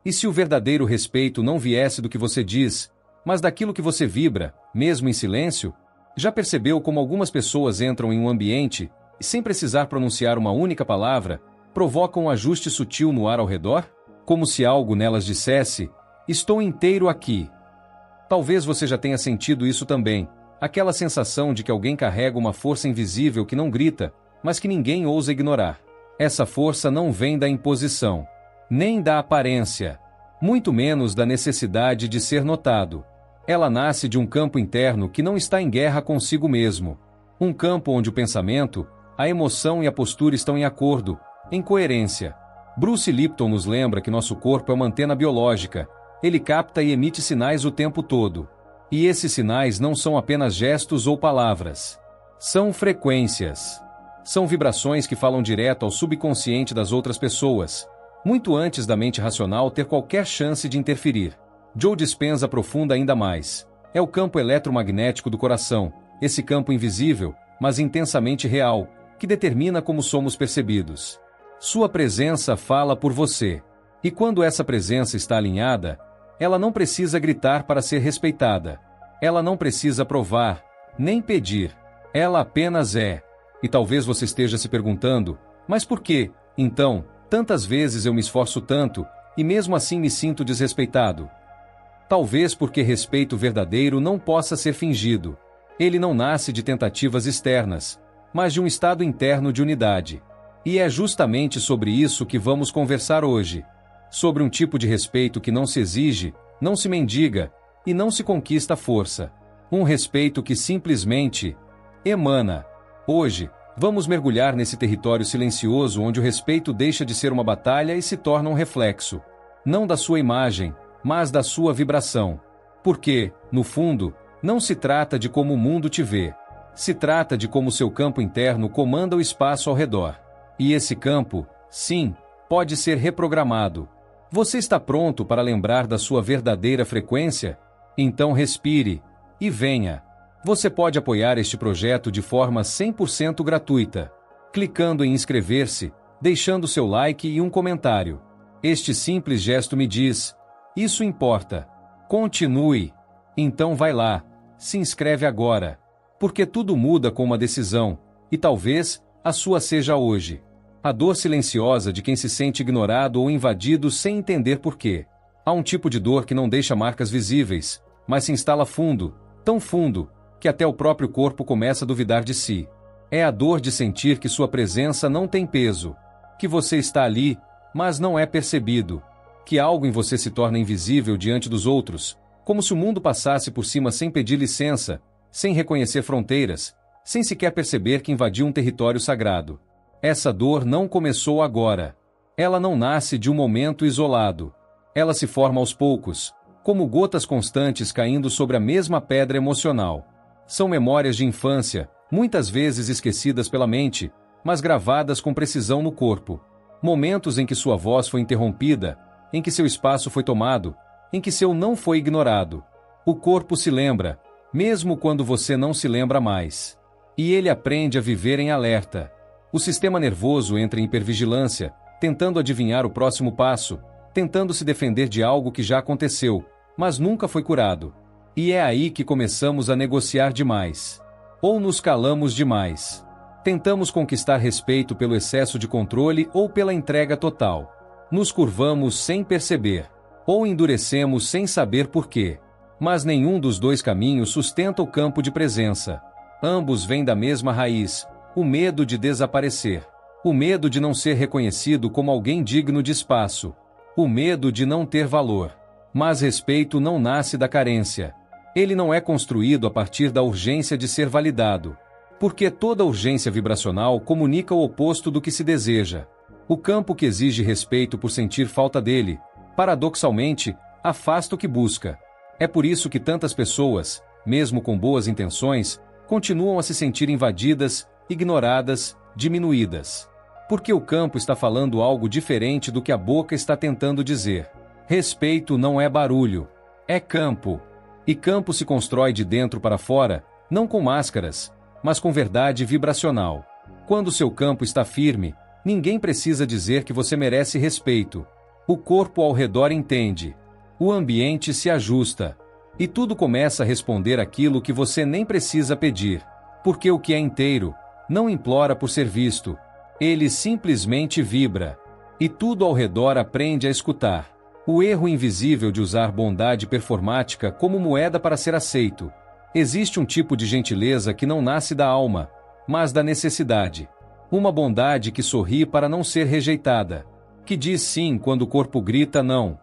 E se o verdadeiro respeito não viesse do que você diz, mas daquilo que você vibra, mesmo em silêncio? Já percebeu como algumas pessoas entram em um ambiente e, sem precisar pronunciar uma única palavra, provocam um ajuste sutil no ar ao redor? Como se algo nelas dissesse: estou inteiro aqui. Talvez você já tenha sentido isso também, aquela sensação de que alguém carrega uma força invisível que não grita, mas que ninguém ousa ignorar. Essa força não vem da imposição, nem da aparência, muito menos da necessidade de ser notado. Ela nasce de um campo interno que não está em guerra consigo mesmo. Um campo onde o pensamento, a emoção e a postura estão em acordo, em coerência. Bruce Lipton nos lembra que nosso corpo é uma antena biológica. Ele capta e emite sinais o tempo todo. E esses sinais não são apenas gestos ou palavras. São frequências. São vibrações que falam direto ao subconsciente das outras pessoas, muito antes da mente racional ter qualquer chance de interferir. Joe Dispenza aprofunda ainda mais. É o campo eletromagnético do coração, esse campo invisível, mas intensamente real, que determina como somos percebidos. Sua presença fala por você. E quando essa presença está alinhada, ela não precisa gritar para ser respeitada. Ela não precisa provar, nem pedir. Ela apenas é. E talvez você esteja se perguntando: mas por que, então, tantas vezes eu me esforço tanto, e mesmo assim me sinto desrespeitado? Talvez porque respeito verdadeiro não possa ser fingido. Ele não nasce de tentativas externas, mas de um estado interno de unidade. E é justamente sobre isso que vamos conversar hoje. Sobre um tipo de respeito que não se exige, não se mendiga, e não se conquista à força. Um respeito que simplesmente emana. Hoje, vamos mergulhar nesse território silencioso onde o respeito deixa de ser uma batalha e se torna um reflexo. Não da sua imagem, mas da sua vibração. Porque, no fundo, não se trata de como o mundo te vê. Se trata de como seu campo interno comanda o espaço ao redor. E esse campo, sim, pode ser reprogramado. Você está pronto para lembrar da sua verdadeira frequência? Então respire e venha. Você pode apoiar este projeto de forma 100% gratuita, clicando em inscrever-se, deixando seu like e um comentário. Este simples gesto me diz: isso importa. Continue. Então vai lá, se inscreve agora. Porque tudo muda com uma decisão, e talvez a sua seja hoje. A dor silenciosa de quem se sente ignorado ou invadido sem entender por quê. Há um tipo de dor que não deixa marcas visíveis, mas se instala fundo, tão fundo, que até o próprio corpo começa a duvidar de si. É a dor de sentir que sua presença não tem peso, que você está ali, mas não é percebido, que algo em você se torna invisível diante dos outros, como se o mundo passasse por cima sem pedir licença, sem reconhecer fronteiras, sem sequer perceber que invadiu um território sagrado. Essa dor não começou agora. Ela não nasce de um momento isolado. Ela se forma aos poucos, como gotas constantes caindo sobre a mesma pedra emocional. São memórias de infância, muitas vezes esquecidas pela mente, mas gravadas com precisão no corpo. Momentos em que sua voz foi interrompida, em que seu espaço foi tomado, em que seu não foi ignorado. O corpo se lembra, mesmo quando você não se lembra mais. E ele aprende a viver em alerta. O sistema nervoso entra em hipervigilância, tentando adivinhar o próximo passo, tentando se defender de algo que já aconteceu, mas nunca foi curado. E é aí que começamos a negociar demais. Ou nos calamos demais. Tentamos conquistar respeito pelo excesso de controle ou pela entrega total. Nos curvamos sem perceber. Ou endurecemos sem saber por quê. Mas nenhum dos dois caminhos sustenta o campo de presença. Ambos vêm da mesma raiz: o medo de desaparecer. O medo de não ser reconhecido como alguém digno de espaço. O medo de não ter valor. Mas respeito não nasce da carência. Ele não é construído a partir da urgência de ser validado. Porque toda urgência vibracional comunica o oposto do que se deseja. O campo que exige respeito por sentir falta dele, paradoxalmente, afasta o que busca. É por isso que tantas pessoas, mesmo com boas intenções, continuam a se sentir invadidas, ignoradas, diminuídas. Porque o campo está falando algo diferente do que a boca está tentando dizer. Respeito não é barulho, é campo. E campo se constrói de dentro para fora, não com máscaras, mas com verdade vibracional. Quando seu campo está firme, ninguém precisa dizer que você merece respeito. O corpo ao redor entende. O ambiente se ajusta. E tudo começa a responder aquilo que você nem precisa pedir. Porque o que é inteiro não implora por ser visto. Ele simplesmente vibra. E tudo ao redor aprende a escutar. O erro invisível de usar bondade performática como moeda para ser aceito. Existe um tipo de gentileza que não nasce da alma, mas da necessidade. Uma bondade que sorri para não ser rejeitada. Que diz sim quando o corpo grita não.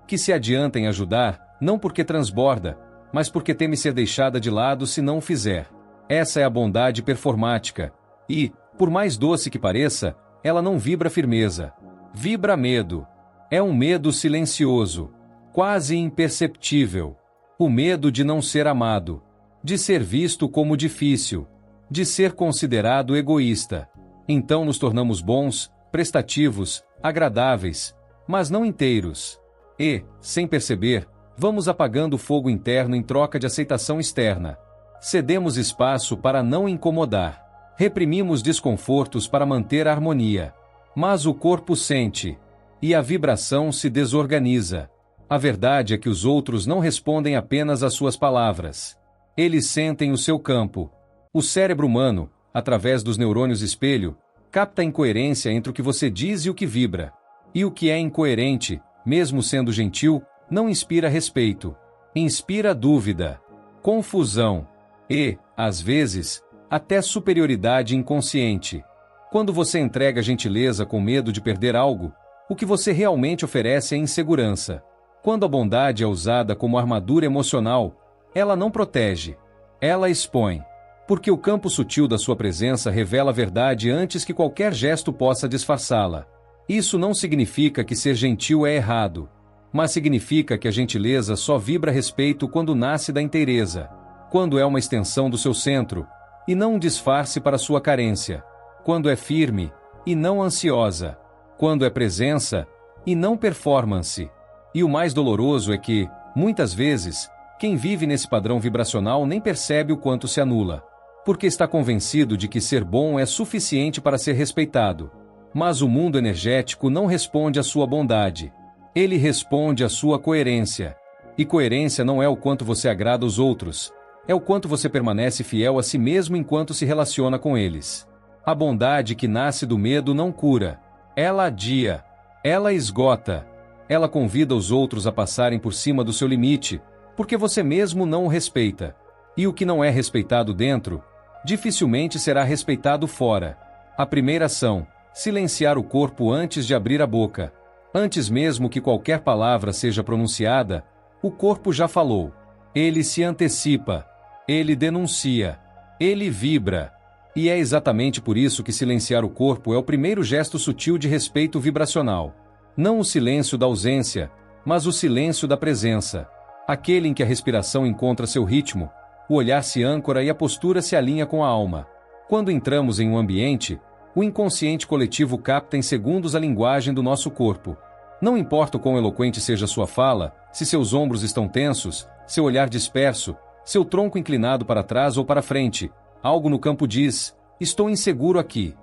Que se adianta em ajudar, não porque transborda, mas porque teme ser deixada de lado se não o fizer. Essa é a bondade performática. E, por mais doce que pareça, ela não vibra firmeza. Vibra medo. É um medo silencioso, quase imperceptível. O medo de não ser amado, de ser visto como difícil, de ser considerado egoísta. Então nos tornamos bons, prestativos, agradáveis, mas não inteiros. E, sem perceber, vamos apagando o fogo interno em troca de aceitação externa. Cedemos espaço para não incomodar. Reprimimos desconfortos para manter a harmonia. Mas o corpo sente. E a vibração se desorganiza. A verdade é que os outros não respondem apenas às suas palavras. Eles sentem o seu campo. O cérebro humano, através dos neurônios espelho, capta a incoerência entre o que você diz e o que vibra. E o que é incoerente, mesmo sendo gentil, não inspira respeito. Inspira dúvida, confusão e, às vezes, até superioridade inconsciente. Quando você entrega gentileza com medo de perder algo, o que você realmente oferece é insegurança. Quando a bondade é usada como armadura emocional, ela não protege, ela expõe. Porque o campo sutil da sua presença revela a verdade antes que qualquer gesto possa disfarçá-la. Isso não significa que ser gentil é errado, mas significa que a gentileza só vibra respeito quando nasce da inteireza, quando é uma extensão do seu centro, e não um disfarce para sua carência, quando é firme, e não ansiosa, quando é presença, e não performance. E o mais doloroso é que, muitas vezes, quem vive nesse padrão vibracional nem percebe o quanto se anula, porque está convencido de que ser bom é suficiente para ser respeitado. Mas o mundo energético não responde à sua bondade. Ele responde à sua coerência. E coerência não é o quanto você agrada aos outros, é o quanto você permanece fiel a si mesmo enquanto se relaciona com eles. A bondade que nasce do medo não cura. Ela adia. Ela esgota. Ela convida os outros a passarem por cima do seu limite, porque você mesmo não o respeita. E o que não é respeitado dentro, dificilmente será respeitado fora. A primeira ação, silenciar o corpo antes de abrir a boca. Antes mesmo que qualquer palavra seja pronunciada, o corpo já falou. Ele se antecipa. Ele denuncia. Ele vibra. E é exatamente por isso que silenciar o corpo é o primeiro gesto sutil de respeito vibracional. Não o silêncio da ausência, mas o silêncio da presença. Aquele em que a respiração encontra seu ritmo, o olhar se âncora e a postura se alinha com a alma. Quando entramos em um ambiente, o inconsciente coletivo capta em segundos a linguagem do nosso corpo. Não importa o quão eloquente seja sua fala, se seus ombros estão tensos, seu olhar disperso, seu tronco inclinado para trás ou para frente, algo no campo diz, estou inseguro aqui.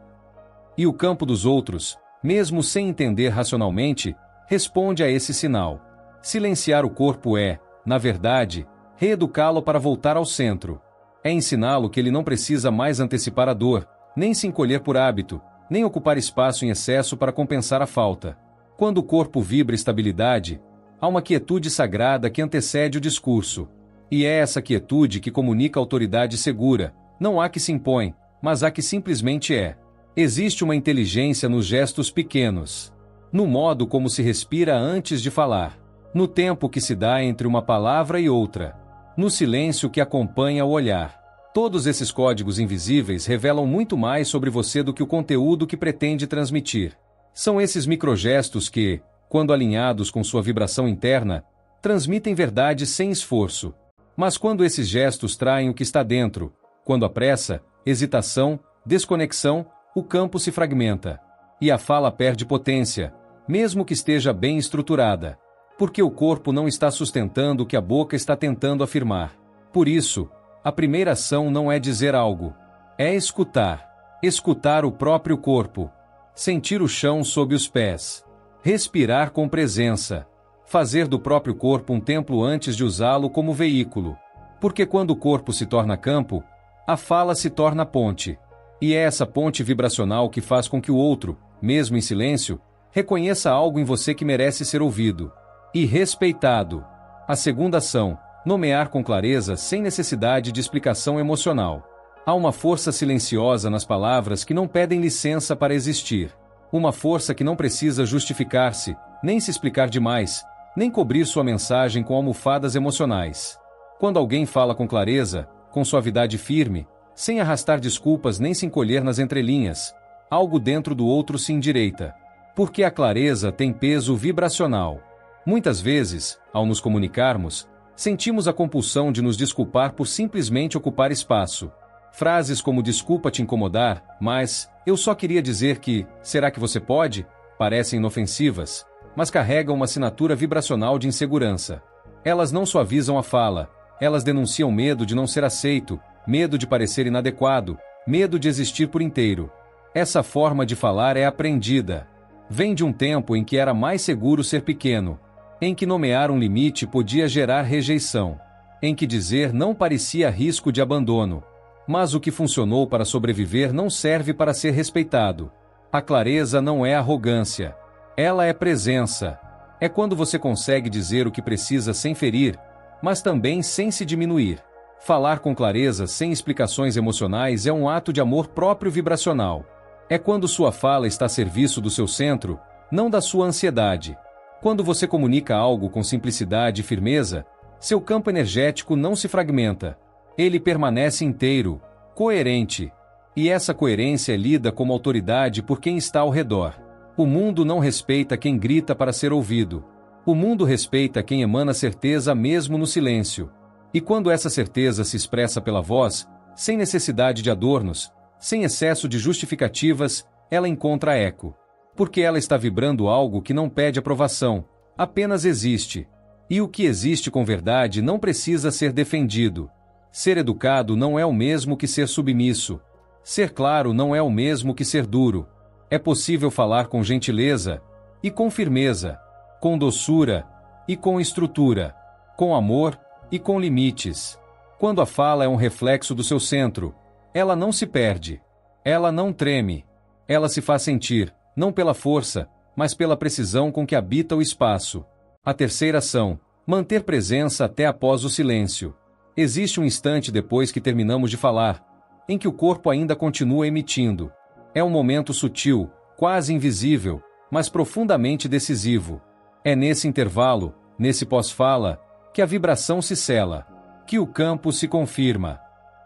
E o campo dos outros, mesmo sem entender racionalmente, responde a esse sinal. Silenciar o corpo é, na verdade, reeducá-lo para voltar ao centro. É ensiná-lo que ele não precisa mais antecipar a dor, nem se encolher por hábito, nem ocupar espaço em excesso para compensar a falta. Quando o corpo vibra estabilidade, há uma quietude sagrada que antecede o discurso. E é essa quietude que comunica autoridade segura. Não há que se impõe, mas há que simplesmente é. Existe uma inteligência nos gestos pequenos, no modo como se respira antes de falar, no tempo que se dá entre uma palavra e outra, no silêncio que acompanha o olhar. Todos esses códigos invisíveis revelam muito mais sobre você do que o conteúdo que pretende transmitir. São esses microgestos que, quando alinhados com sua vibração interna, transmitem verdade sem esforço. Mas quando esses gestos traem o que está dentro, quando há pressa, hesitação, desconexão, o campo se fragmenta. E a fala perde potência, mesmo que esteja bem estruturada. Porque o corpo não está sustentando o que a boca está tentando afirmar. Por isso, a primeira ação não é dizer algo. É escutar. Escutar o próprio corpo. Sentir o chão sob os pés. Respirar com presença. Fazer do próprio corpo um templo antes de usá-lo como veículo. Porque quando o corpo se torna campo, a fala se torna ponte. E é essa ponte vibracional que faz com que o outro, mesmo em silêncio, reconheça algo em você que merece ser ouvido e respeitado. A segunda ação, nomear com clareza sem necessidade de explicação emocional. Há uma força silenciosa nas palavras que não pedem licença para existir. Uma força que não precisa justificar-se, nem se explicar demais, nem cobrir sua mensagem com almofadas emocionais. Quando alguém fala com clareza, com suavidade firme, sem arrastar desculpas nem se encolher nas entrelinhas, algo dentro do outro se endireita. Porque a clareza tem peso vibracional. Muitas vezes, ao nos comunicarmos, sentimos a compulsão de nos desculpar por simplesmente ocupar espaço. Frases como desculpa te incomodar, mas eu só queria dizer que, será que você pode? Parecem inofensivas, mas carregam uma assinatura vibracional de insegurança. Elas não suavizam a fala, elas denunciam medo de não ser aceito, medo de parecer inadequado, medo de existir por inteiro. Essa forma de falar é aprendida. Vem de um tempo em que era mais seguro ser pequeno, em que nomear um limite podia gerar rejeição, em que dizer não parecia risco de abandono. Mas o que funcionou para sobreviver não serve para ser respeitado. A clareza não é arrogância. Ela é presença. É quando você consegue dizer o que precisa sem ferir, mas também sem se diminuir. Falar com clareza sem explicações emocionais é um ato de amor próprio vibracional. É quando sua fala está a serviço do seu centro, não da sua ansiedade. Quando você comunica algo com simplicidade e firmeza, seu campo energético não se fragmenta. Ele permanece inteiro, coerente. E essa coerência é lida como autoridade por quem está ao redor. O mundo não respeita quem grita para ser ouvido. O mundo respeita quem emana certeza mesmo no silêncio. E quando essa certeza se expressa pela voz, sem necessidade de adornos, sem excesso de justificativas, ela encontra eco. Porque ela está vibrando algo que não pede aprovação, apenas existe. E o que existe com verdade não precisa ser defendido. Ser educado não é o mesmo que ser submisso. Ser claro não é o mesmo que ser duro. É possível falar com gentileza e com firmeza, com doçura e com estrutura, com amor e com limites. Quando a fala é um reflexo do seu centro, ela não se perde. Ela não treme. Ela se faz sentir, não pela força, mas pela precisão com que habita o espaço. A terceira ação, manter presença até após o silêncio. Existe um instante depois que terminamos de falar, em que o corpo ainda continua emitindo. É um momento sutil, quase invisível, mas profundamente decisivo. É nesse intervalo, nesse pós-fala, que a vibração se sela, que o campo se confirma.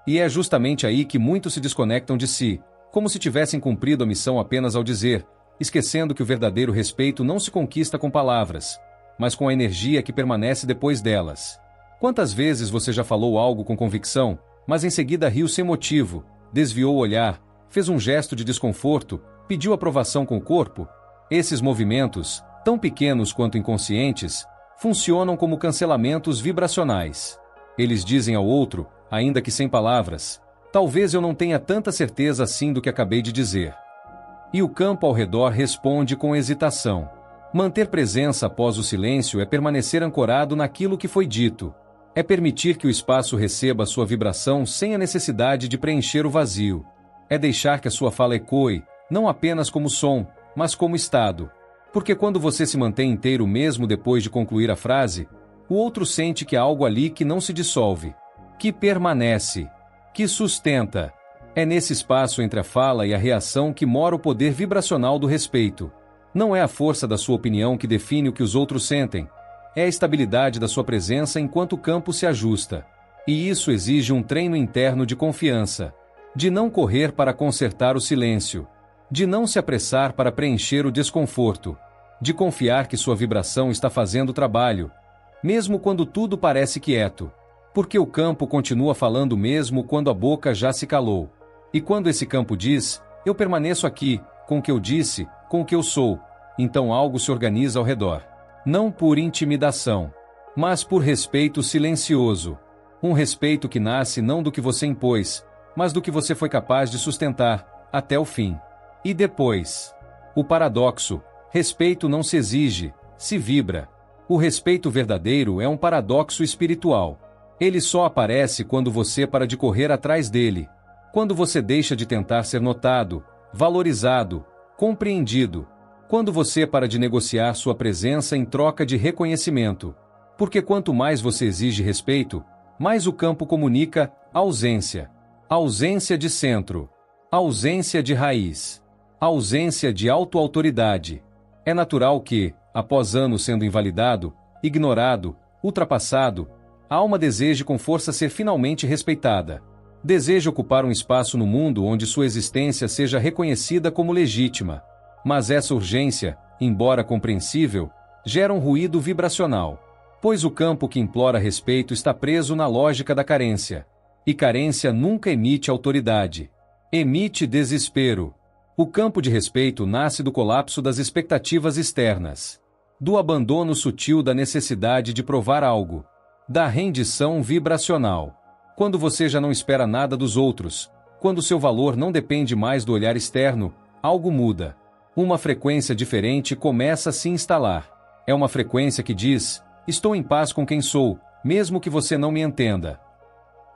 E é justamente aí que muitos se desconectam de si, como se tivessem cumprido a missão apenas ao dizer, esquecendo que o verdadeiro respeito não se conquista com palavras, mas com a energia que permanece depois delas. Quantas vezes você já falou algo com convicção, mas em seguida riu sem motivo, desviou o olhar, fez um gesto de desconforto, pediu aprovação com o corpo? Esses movimentos, tão pequenos quanto inconscientes, funcionam como cancelamentos vibracionais. Eles dizem ao outro, ainda que sem palavras, talvez eu não tenha tanta certeza assim do que acabei de dizer. E o campo ao redor responde com hesitação. Manter presença após o silêncio é permanecer ancorado naquilo que foi dito. É permitir que o espaço receba sua vibração sem a necessidade de preencher o vazio. É deixar que a sua fala ecoe, não apenas como som, mas como estado. Porque quando você se mantém inteiro mesmo depois de concluir a frase, o outro sente que há algo ali que não se dissolve, que permanece, que sustenta. É nesse espaço entre a fala e a reação que mora o poder vibracional do respeito. Não é a força da sua opinião que define o que os outros sentem. É a estabilidade da sua presença enquanto o campo se ajusta. E isso exige um treino interno de confiança. De não correr para consertar o silêncio. De não se apressar para preencher o desconforto. De confiar que sua vibração está fazendo o trabalho, mesmo quando tudo parece quieto. Porque o campo continua falando mesmo quando a boca já se calou. E quando esse campo diz, eu permaneço aqui, com o que eu disse, com o que eu sou, então algo se organiza ao redor. Não por intimidação, mas por respeito silencioso. Um respeito que nasce não do que você impôs, mas do que você foi capaz de sustentar, até o fim. E depois? O paradoxo. Respeito não se exige, se vibra. O respeito verdadeiro é um paradoxo espiritual. Ele só aparece quando você para de correr atrás dele. Quando você deixa de tentar ser notado, valorizado, compreendido. Quando você para de negociar sua presença em troca de reconhecimento. Porque quanto mais você exige respeito, mais o campo comunica ausência. Ausência de centro. Ausência de raiz. Ausência de autoautoridade. É natural que, após anos sendo invalidado, ignorado, ultrapassado, a alma deseje com força ser finalmente respeitada. Deseja ocupar um espaço no mundo onde sua existência seja reconhecida como legítima. Mas essa urgência, embora compreensível, gera um ruído vibracional. Pois o campo que implora respeito está preso na lógica da carência. E carência nunca emite autoridade. Emite desespero. O campo de respeito nasce do colapso das expectativas externas. Do abandono sutil da necessidade de provar algo. Da rendição vibracional. Quando você já não espera nada dos outros, quando seu valor não depende mais do olhar externo, algo muda. Uma frequência diferente começa a se instalar. É uma frequência que diz: estou em paz com quem sou, mesmo que você não me entenda.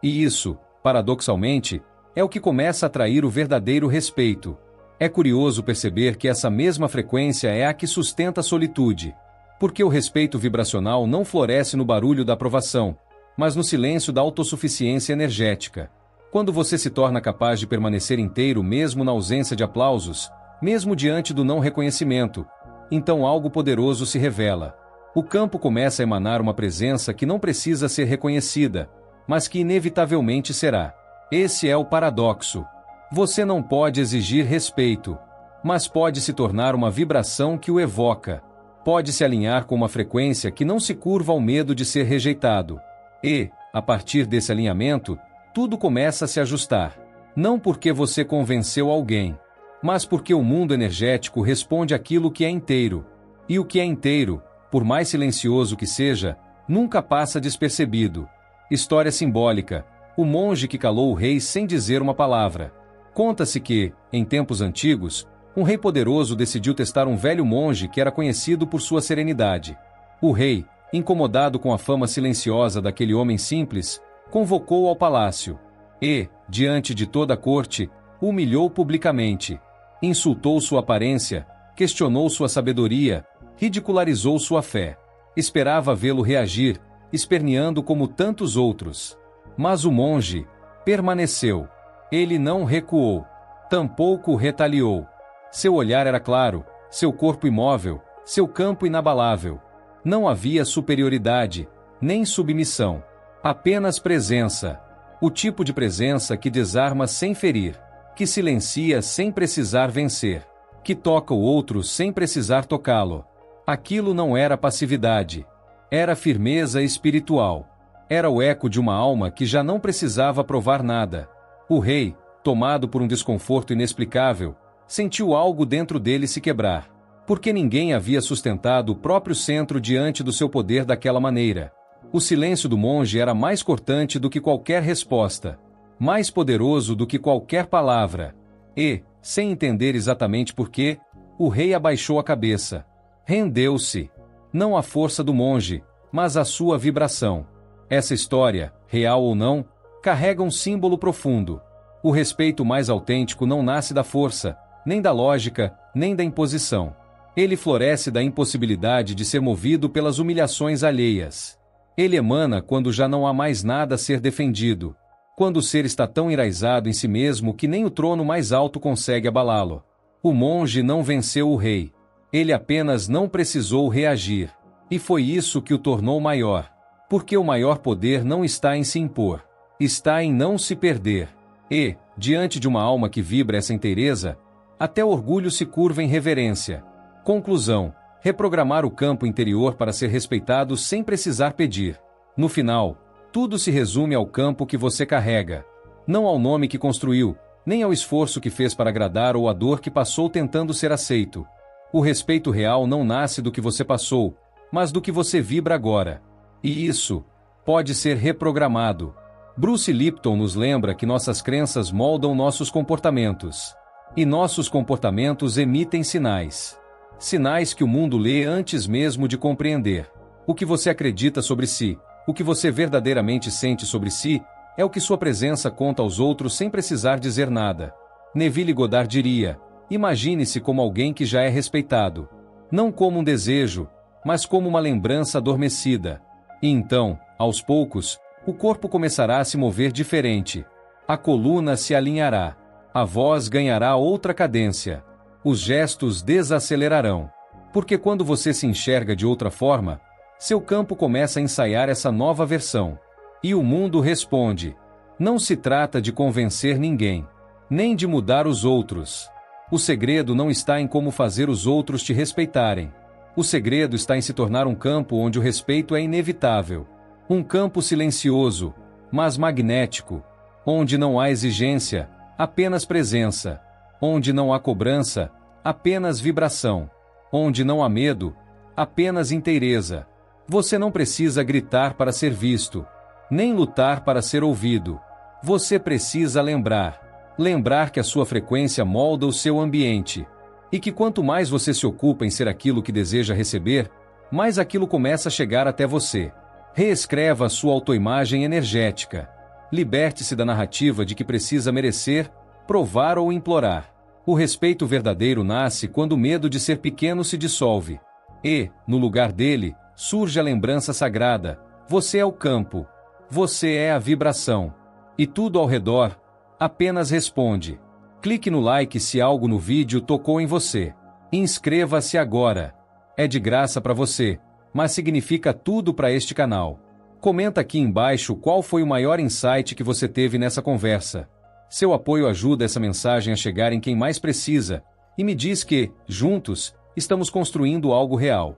E isso, paradoxalmente, é o que começa a atrair o verdadeiro respeito. É curioso perceber que essa mesma frequência é a que sustenta a solitude. Porque o respeito vibracional não floresce no barulho da aprovação, mas no silêncio da autossuficiência energética. Quando você se torna capaz de permanecer inteiro mesmo na ausência de aplausos, mesmo diante do não reconhecimento, então algo poderoso se revela. O campo começa a emanar uma presença que não precisa ser reconhecida, mas que inevitavelmente será. Esse é o paradoxo. Você não pode exigir respeito, mas pode se tornar uma vibração que o evoca. Pode se alinhar com uma frequência que não se curva ao medo de ser rejeitado. E, a partir desse alinhamento, tudo começa a se ajustar. Não porque você convenceu alguém, mas porque o mundo energético responde àquilo que é inteiro. E o que é inteiro, por mais silencioso que seja, nunca passa despercebido. História simbólica: o monge que calou o rei sem dizer uma palavra. Conta-se que, em tempos antigos, um rei poderoso decidiu testar um velho monge que era conhecido por sua serenidade. O rei, incomodado com a fama silenciosa daquele homem simples, convocou-o ao palácio e, diante de toda a corte, o humilhou publicamente. Insultou sua aparência, questionou sua sabedoria, ridicularizou sua fé. Esperava vê-lo reagir, esperneando como tantos outros. Mas o monge permaneceu. Ele não recuou, tampouco retaliou. Seu olhar era claro, seu corpo imóvel, seu campo inabalável. Não havia superioridade, nem submissão. Apenas presença. O tipo de presença que desarma sem ferir, que silencia sem precisar vencer, que toca o outro sem precisar tocá-lo. Aquilo não era passividade. Era firmeza espiritual. Era o eco de uma alma que já não precisava provar nada. O rei, tomado por um desconforto inexplicável, sentiu algo dentro dele se quebrar. Porque ninguém havia sustentado o próprio centro diante do seu poder daquela maneira. O silêncio do monge era mais cortante do que qualquer resposta, mais poderoso do que qualquer palavra. E, sem entender exatamente por quê, o rei abaixou a cabeça. Rendeu-se. Não a força do monge, mas a sua vibração. Essa história, real ou não, carrega um símbolo profundo. O respeito mais autêntico não nasce da força, nem da lógica, nem da imposição. Ele floresce da impossibilidade de ser movido pelas humilhações alheias. Ele emana quando já não há mais nada a ser defendido. Quando o ser está tão enraizado em si mesmo que nem o trono mais alto consegue abalá-lo. O monge não venceu o rei. Ele apenas não precisou reagir. E foi isso que o tornou maior. Porque o maior poder não está em se impor. Está em não se perder. E, diante de uma alma que vibra essa inteireza, até o orgulho se curva em reverência. Conclusão: reprogramar o campo interior para ser respeitado sem precisar pedir. No final, tudo se resume ao campo que você carrega. Não ao nome que construiu, nem ao esforço que fez para agradar ou à dor que passou tentando ser aceito. O respeito real não nasce do que você passou, mas do que você vibra agora. E isso pode ser reprogramado. Bruce Lipton nos lembra que nossas crenças moldam nossos comportamentos. E nossos comportamentos emitem sinais. Sinais que o mundo lê antes mesmo de compreender. O que você acredita sobre si, o que você verdadeiramente sente sobre si, é o que sua presença conta aos outros sem precisar dizer nada. Neville Goddard diria: imagine-se como alguém que já é respeitado. Não como um desejo, mas como uma lembrança adormecida. E então, aos poucos, o corpo começará a se mover diferente. A coluna se alinhará. A voz ganhará outra cadência. Os gestos desacelerarão. Porque quando você se enxerga de outra forma, seu campo começa a ensaiar essa nova versão. E o mundo responde. Não se trata de convencer ninguém, nem de mudar os outros. O segredo não está em como fazer os outros te respeitarem. O segredo está em se tornar um campo onde o respeito é inevitável. Um campo silencioso, mas magnético. Onde não há exigência, apenas presença. Onde não há cobrança, apenas vibração. Onde não há medo, apenas inteireza. Você não precisa gritar para ser visto, nem lutar para ser ouvido. Você precisa lembrar. Lembrar que a sua frequência molda o seu ambiente. E que quanto mais você se ocupa em ser aquilo que deseja receber, mais aquilo começa a chegar até você. Reescreva a sua autoimagem energética. Liberte-se da narrativa de que precisa merecer, provar ou implorar. O respeito verdadeiro nasce quando o medo de ser pequeno se dissolve. E, no lugar dele, surge a lembrança sagrada. Você é o campo. Você é a vibração. E tudo ao redor apenas responde. Clique no like se algo no vídeo tocou em você. Inscreva-se agora. É de graça para você, mas significa tudo para este canal. Comenta aqui embaixo qual foi o maior insight que você teve nessa conversa. Seu apoio ajuda essa mensagem a chegar em quem mais precisa e me diz que, juntos, estamos construindo algo real.